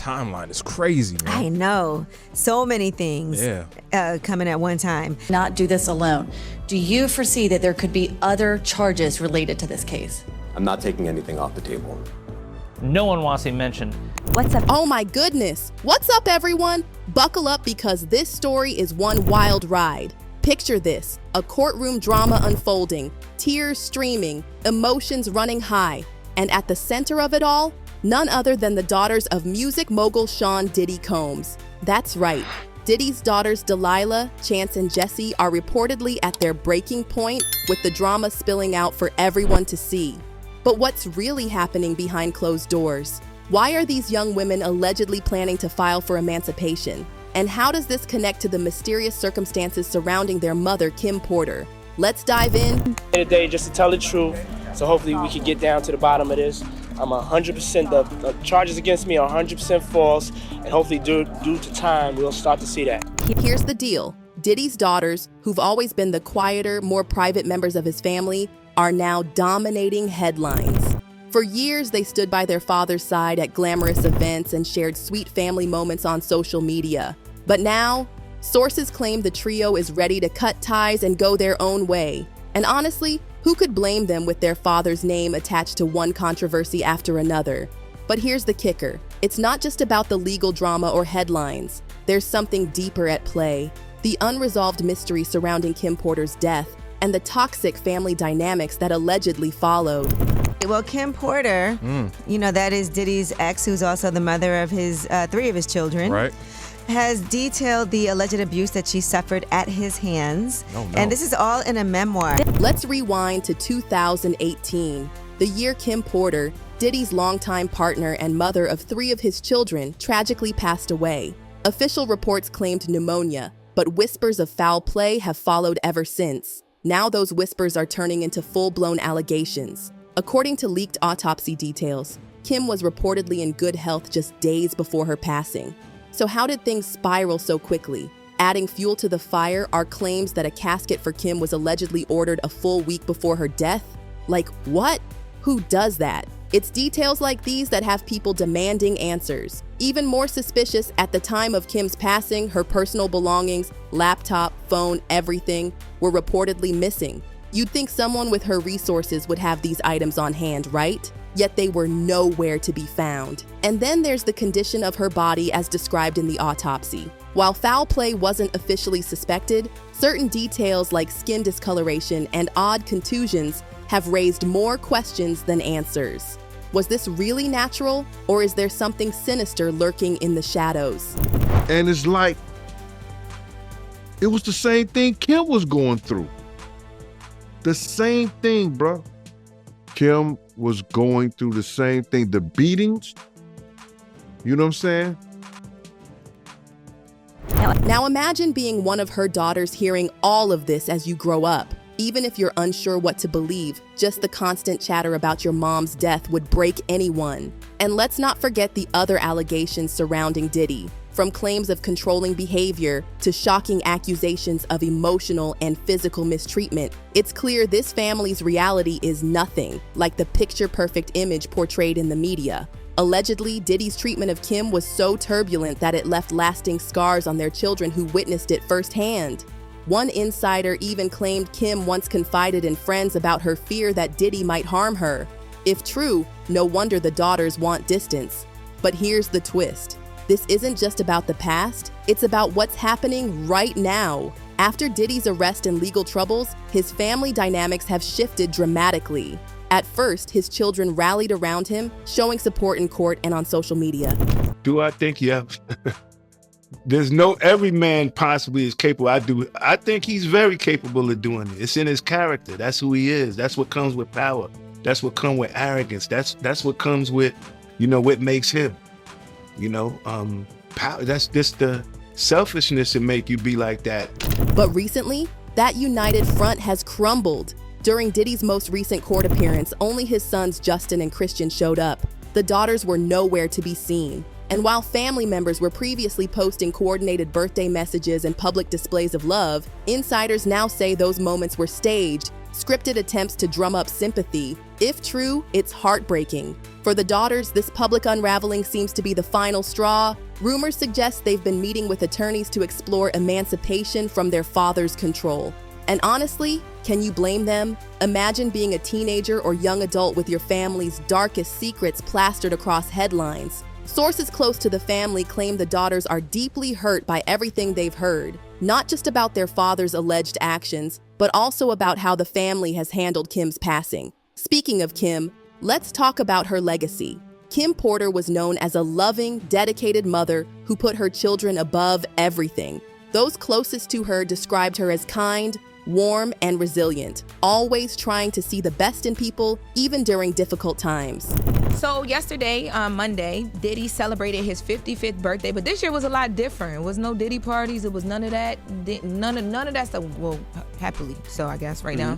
timeline is crazy, man. I know. So many things coming at one time. Not do this alone. Do you foresee that there could be other charges related to this case? I'm not taking anything off the table. No one wants to be mentioned. What's up? Oh my goodness. What's up, everyone? Buckle up because this story is one wild ride. Picture this, a courtroom drama unfolding, tears streaming, emotions running high. And at the center of it all, none other than the daughters of music mogul Sean Diddy Combs. That's right. Diddy's daughters Delilah, Chance, and Jessie are reportedly at their breaking point, with the drama spilling out for everyone to see. But what's really happening behind closed doors? Why are these young women allegedly planning to file for emancipation? And how does this connect to the mysterious circumstances surrounding their mother, Kim Porter? Let's dive in. Today, just to tell the truth, so hopefully we can get down to the bottom of this. I'm 100%, the charges against me are 100% false, and hopefully due to time, we'll start to see that. Here's the deal. Diddy's daughters, who've always been the quieter, more private members of his family, are now dominating headlines. For years, they stood by their father's side at glamorous events and shared sweet family moments on social media. But now, sources claim the trio is ready to cut ties and go their own way. And honestly, who could blame them with their father's name attached to one controversy after another? But here's the kicker. It's not just about the legal drama or headlines. There's something deeper at play. The unresolved mystery surrounding Kim Porter's death and the toxic family dynamics that allegedly followed. Well, Kim Porter, you know, that is Diddy's ex, who's also the mother of his 3 of his children. Right. Has detailed the alleged abuse that she suffered at his hands. Oh, no. And this is all in a memoir. Let's rewind to 2018, the year Kim Porter, Diddy's longtime partner and mother of 3 of his children, tragically passed away. Official reports claimed pneumonia, but whispers of foul play have followed ever since. Now those whispers are turning into full-blown allegations. According to leaked autopsy details, Kim was reportedly in good health just days before her passing. So how did things spiral so quickly? Adding fuel to the fire are claims that a casket for Kim was allegedly ordered a full week before her death. Like, what? Who does that? It's details like these that have people demanding answers. Even more suspicious, at the time of Kim's passing, her personal belongings, laptop, phone, everything, were reportedly missing. You'd think someone with her resources would have these items on hand, right? Yet they were nowhere to be found. And then there's the condition of her body as described in the autopsy. While foul play wasn't officially suspected, certain details like skin discoloration and odd contusions have raised more questions than answers. Was this really natural, or is there something sinister lurking in the shadows? And it's like, it was the same thing Kim was going through. The same thing, bro. Kim was going through the same thing. The beatings, you know what I'm saying? Now imagine being one of her daughters hearing all of this as you grow up. Even if you're unsure what to believe, just the constant chatter about your mom's death would break anyone. And let's not forget the other allegations surrounding Diddy. From claims of controlling behavior to shocking accusations of emotional and physical mistreatment, it's clear this family's reality is nothing like the picture-perfect image portrayed in the media. Allegedly, Diddy's treatment of Kim was so turbulent that it left lasting scars on their children who witnessed it firsthand. One insider even claimed Kim once confided in friends about her fear that Diddy might harm her. If true, no wonder the daughters want distance. But here's the twist. This isn't just about the past, it's about what's happening right now. After Diddy's arrest and legal troubles, his family dynamics have shifted dramatically. At first, his children rallied around him, showing support in court and on social media. Do I think you have? There's no, every man possibly is capable. I think he's very capable of doing it. It's in his character. That's who he is. That's what comes with power. That's what comes with arrogance. That's what comes with, you know, what makes him. You know, power, that's just the selfishness that make you be like that. But recently, that united front has crumbled. During Diddy's most recent court appearance, only his sons Justin and Christian showed up. The daughters were nowhere to be seen. And while family members were previously posting coordinated birthday messages and public displays of love, insiders now say those moments were staged scripted attempts to drum up sympathy. If true, it's heartbreaking. For the daughters, this public unraveling seems to be the final straw. Rumors suggest they've been meeting with attorneys to explore emancipation from their father's control. And honestly, can you blame them? Imagine being a teenager or young adult with your family's darkest secrets plastered across headlines. Sources close to the family claim the daughters are deeply hurt by everything they've heard, not just about their father's alleged actions, but also about how the family has handled Kim's passing. Speaking of Kim, let's talk about her legacy. Kim Porter was known as a loving, dedicated mother who put her children above everything. Those closest to her described her as kind, warm, and resilient, always trying to see the best in people, even during difficult times. So yesterday, Monday, Diddy celebrated his 55th birthday, but this year was a lot different. It was no Diddy parties. It was none of that. None of that stuff. Well, happily so, I guess, right now.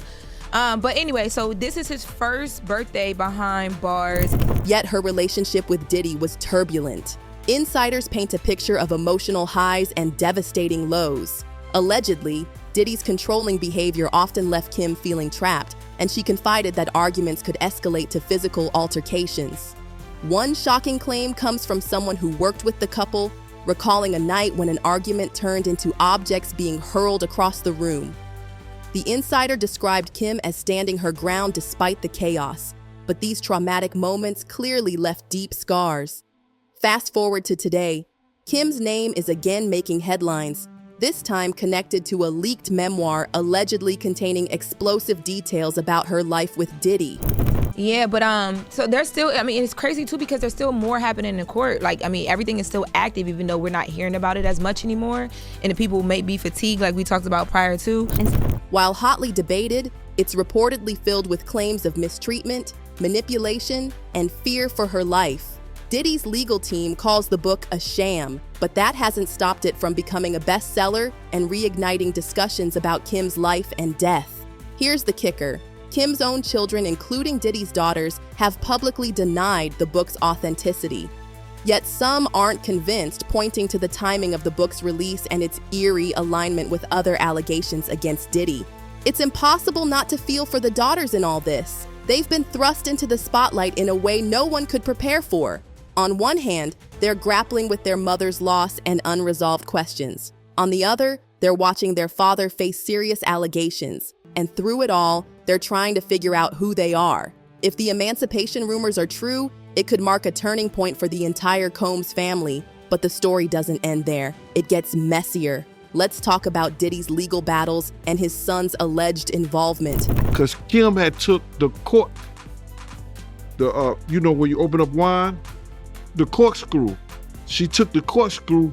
But anyway, so this is his first birthday behind bars. Yet her relationship with Diddy was turbulent. Insiders paint a picture of emotional highs and devastating lows. Allegedly, Diddy's controlling behavior often left Kim feeling trapped, and she confided that arguments could escalate to physical altercations. One shocking claim comes from someone who worked with the couple, recalling a night when an argument turned into objects being hurled across the room. The insider described Kim as standing her ground despite the chaos, but these traumatic moments clearly left deep scars. Fast forward to today, Kim's name is again making headlines, this time connected to a leaked memoir allegedly containing explosive details about her life with Diddy. Yeah, but so there's still, I mean, it's crazy too because there's still more happening in court. Like, I mean, everything is still active even though we're not hearing about it as much anymore. And the people may be fatigued like we talked about prior to. While hotly debated, it's reportedly filled with claims of mistreatment, manipulation, and fear for her life. Diddy's legal team calls the book a sham, but that hasn't stopped it from becoming a bestseller and reigniting discussions about Kim's life and death. Here's the kicker. Kim's own children, including Diddy's daughters, have publicly denied the book's authenticity. Yet some aren't convinced, pointing to the timing of the book's release and its eerie alignment with other allegations against Diddy. It's impossible not to feel for the daughters in all this. They've been thrust into the spotlight in a way no one could prepare for. On one hand, they're grappling with their mother's loss and unresolved questions. On the other, they're watching their father face serious allegations. And through it all, they're trying to figure out who they are. If the emancipation rumors are true, it could mark a turning point for the entire Combs family. But the story doesn't end there. It gets messier. Let's talk about Diddy's legal battles and his son's alleged involvement. Because Kim had took the cork, you know where you open up wine? The corkscrew. She took the corkscrew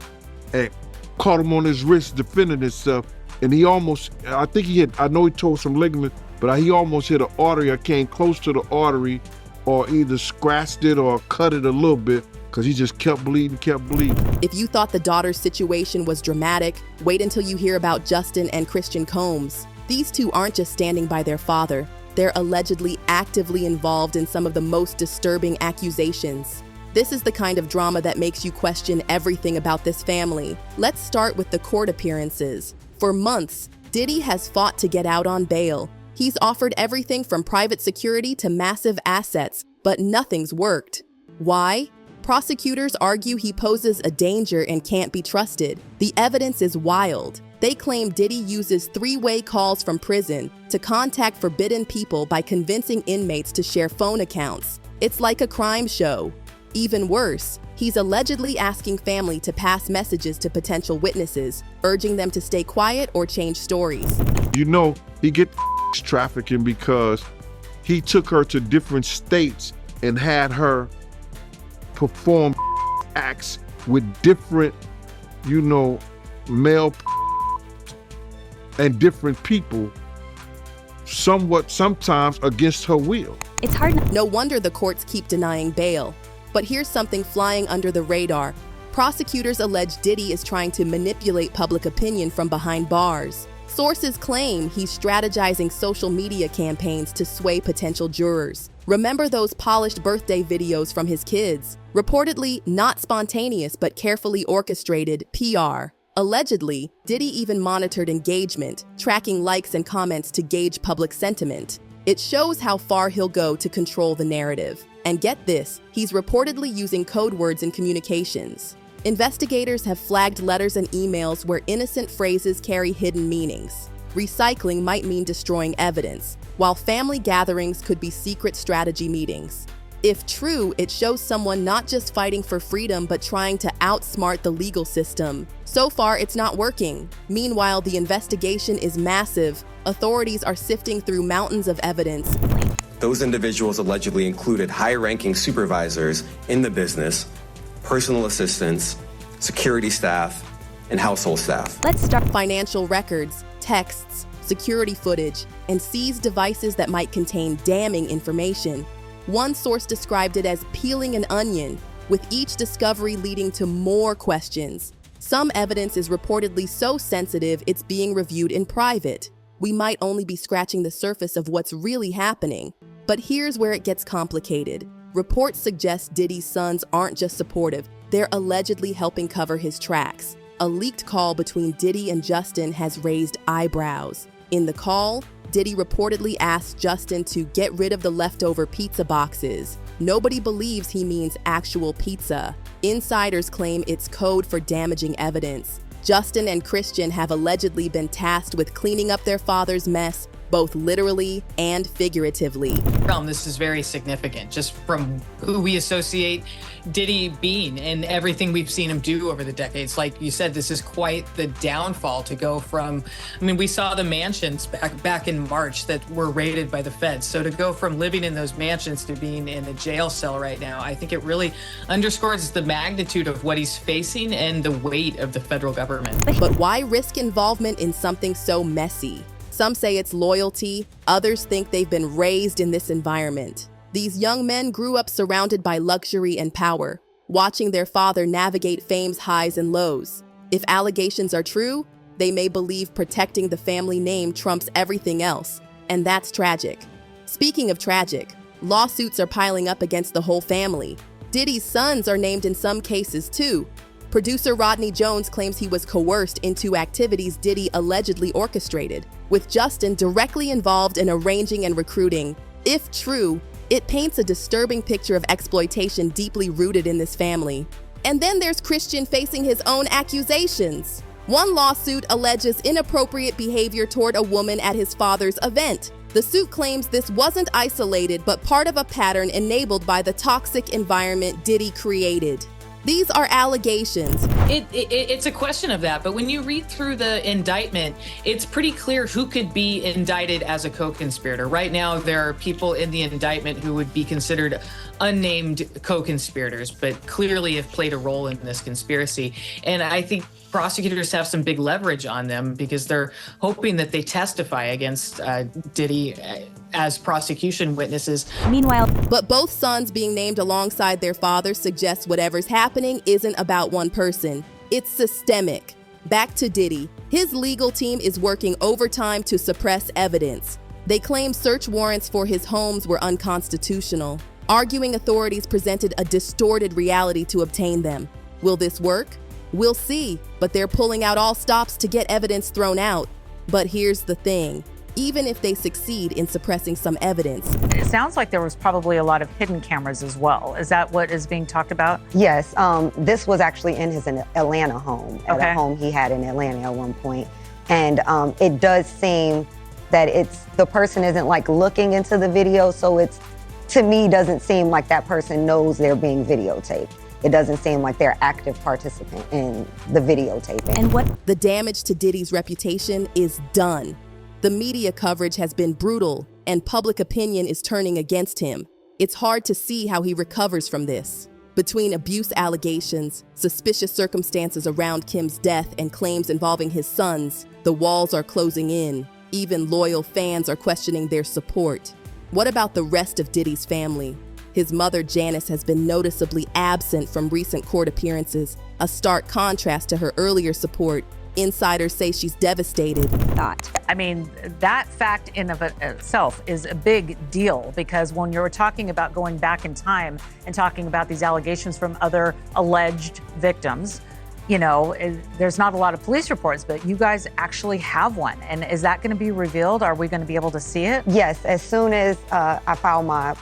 and caught him on his wrist defending himself. And he almost, I think he I know he tore some ligament, but he almost hit an artery or came close to the artery or either scratched it or cut it a little bit because he just kept bleeding. If you thought the daughter's situation was dramatic, wait until you hear about Justin and Christian Combs. These two aren't just standing by their father. They're allegedly actively involved in some of the most disturbing accusations. This is the kind of drama that makes you question everything about this family. Let's start with the court appearances. For months, Diddy has fought to get out on bail. He's offered everything from private security to massive assets, but nothing's worked. Why? Prosecutors argue he poses a danger and can't be trusted. The evidence is wild. They claim Diddy uses three-way calls from prison to contact forbidden people by convincing inmates to share phone accounts. It's like a crime show. Even worse, he's allegedly asking family to pass messages to potential witnesses, urging them to stay quiet or change stories. You know, he get trafficking because he took her to different states and had her perform acts with different, you know, male and different people, sometimes against her will. It's hard. No wonder the courts keep denying bail. But here's something flying under the radar. Prosecutors allege Diddy is trying to manipulate public opinion from behind bars. Sources claim he's strategizing social media campaigns to sway potential jurors. Remember those polished birthday videos from his kids? Reportedly not spontaneous but carefully orchestrated PR. Allegedly, Diddy even monitored engagement, tracking likes and comments to gauge public sentiment. It shows how far he'll go to control the narrative. And get this, he's reportedly using code words in communications. Investigators have flagged letters and emails where innocent phrases carry hidden meanings. Recycling might mean destroying evidence, while family gatherings could be secret strategy meetings. If true, it shows someone not just fighting for freedom but trying to outsmart the legal system. So far, it's not working. Meanwhile, the investigation is massive. Authorities are sifting through mountains of evidence. Those individuals allegedly included high-ranking supervisors in the business, personal assistants, security staff, and household staff. Let's start. Financial records, texts, security footage, and seized devices that might contain damning information. One source described it as peeling an onion, with each discovery leading to more questions. Some evidence is reportedly so sensitive it's being reviewed in private. We might only be scratching the surface of what's really happening. But here's where it gets complicated. Reports suggest Diddy's sons aren't just supportive, they're allegedly helping cover his tracks. A leaked call between Diddy and Justin has raised eyebrows. In the call, Diddy reportedly asked Justin to get rid of the leftover pizza boxes. Nobody believes he means actual pizza. Insiders claim it's code for damaging evidence. Justin and Christian have allegedly been tasked with cleaning up their father's mess, both literally and figuratively. This is very significant, just from who we associate Diddy being and everything we've seen him do over the decades. Like you said, this is quite the downfall to go from, we saw the mansions back in March that were raided by the feds. So to go from living in those mansions to being in a jail cell right now, I think it really underscores the magnitude of what he's facing and the weight of the federal government. But why risk involvement in something so messy? Some say it's loyalty, others think they've been raised in this environment. These young men grew up surrounded by luxury and power, watching their father navigate fame's highs and lows. If allegations are true, they may believe protecting the family name trumps everything else, and that's tragic. Speaking of tragic, lawsuits are piling up against the whole family. Diddy's sons are named in some cases too. Producer Rodney Jones claims he was coerced into activities Diddy allegedly orchestrated, with Justin directly involved in arranging and recruiting. If true, it paints a disturbing picture of exploitation deeply rooted in this family. And then there's Christian facing his own accusations. One lawsuit alleges inappropriate behavior toward a woman at his father's event. The suit claims this wasn't isolated, but part of a pattern enabled by the toxic environment Diddy created. These are allegations. It's a question of that, but when you read through the indictment, it's pretty clear who could be indicted as a co-conspirator. Right now, there are people in the indictment who would be considered unnamed co-conspirators, but clearly have played a role in this conspiracy. And I think prosecutors have some big leverage on them because they're hoping that they testify against Diddy as prosecution witnesses. Meanwhile, but both sons being named alongside their father suggests whatever's happening isn't about one person. It's systemic. Back to Diddy. His legal team is working overtime to suppress evidence. They claim search warrants for his homes were unconstitutional, arguing authorities presented a distorted reality to obtain them. Will this work? We'll see, but they're pulling out all stops to get evidence thrown out. But here's the thing. Even if they succeed in suppressing some evidence. It sounds like there was probably a lot of hidden cameras as well. Is that what is being talked about? Yes, this was actually in his Atlanta home, at a home he had in Atlanta at one point. And it does seem that the person isn't like looking into the video, so it's, to me, doesn't seem like that person knows they're being videotaped. It doesn't seem like they're active participant in the videotaping. And what the damage to Diddy's reputation is done. The media coverage has been brutal, and public opinion is turning against him. It's hard to see how he recovers from this. Between abuse allegations, suspicious circumstances around Kim's death, and claims involving his sons, the walls are closing in. Even loyal fans are questioning their support. What about the rest of Diddy's family? His mother, Janice, has been noticeably absent from recent court appearances, a stark contrast to her earlier support. Insiders say she's devastated. That fact in of itself is a big deal, because when you're talking about going back in time and talking about these allegations from other alleged victims, there's not a lot of police reports, but you guys actually have one. And is that going to be revealed? Are we going to be able to see it? Yes, as soon as I file my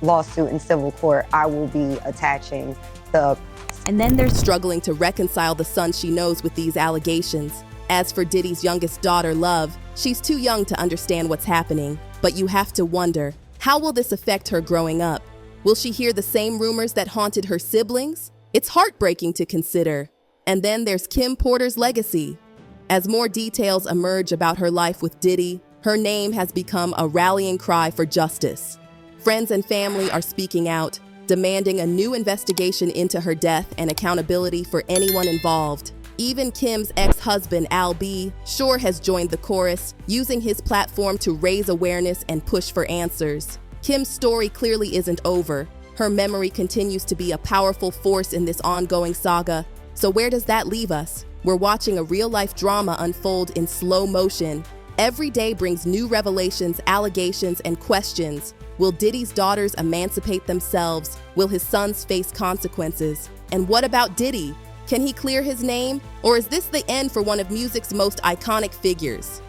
lawsuit in civil court, I will be attaching the... And then they're struggling to reconcile the son she knows with these allegations. As for Diddy's youngest daughter, Love, she's too young to understand what's happening. But you have to wonder, how will this affect her growing up? Will she hear the same rumors that haunted her siblings? It's heartbreaking to consider. And then there's Kim Porter's legacy. As more details emerge about her life with Diddy, her name has become a rallying cry for justice. Friends and family are speaking out, demanding a new investigation into her death and accountability for anyone involved. Even Kim's ex-husband, Al B, sure has joined the chorus, using his platform to raise awareness and push for answers. Kim's story clearly isn't over. Her memory continues to be a powerful force in this ongoing saga. So where does that leave us? We're watching a real-life drama unfold in slow motion. Every day brings new revelations, allegations, and questions. Will Diddy's daughters emancipate themselves? Will his sons face consequences? And what about Diddy? Can he clear his name? Or is this the end for one of music's most iconic figures?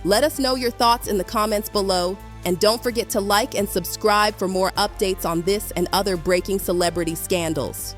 Let us know your thoughts in the comments below. And don't forget to like and subscribe for more updates on this and other breaking celebrity scandals.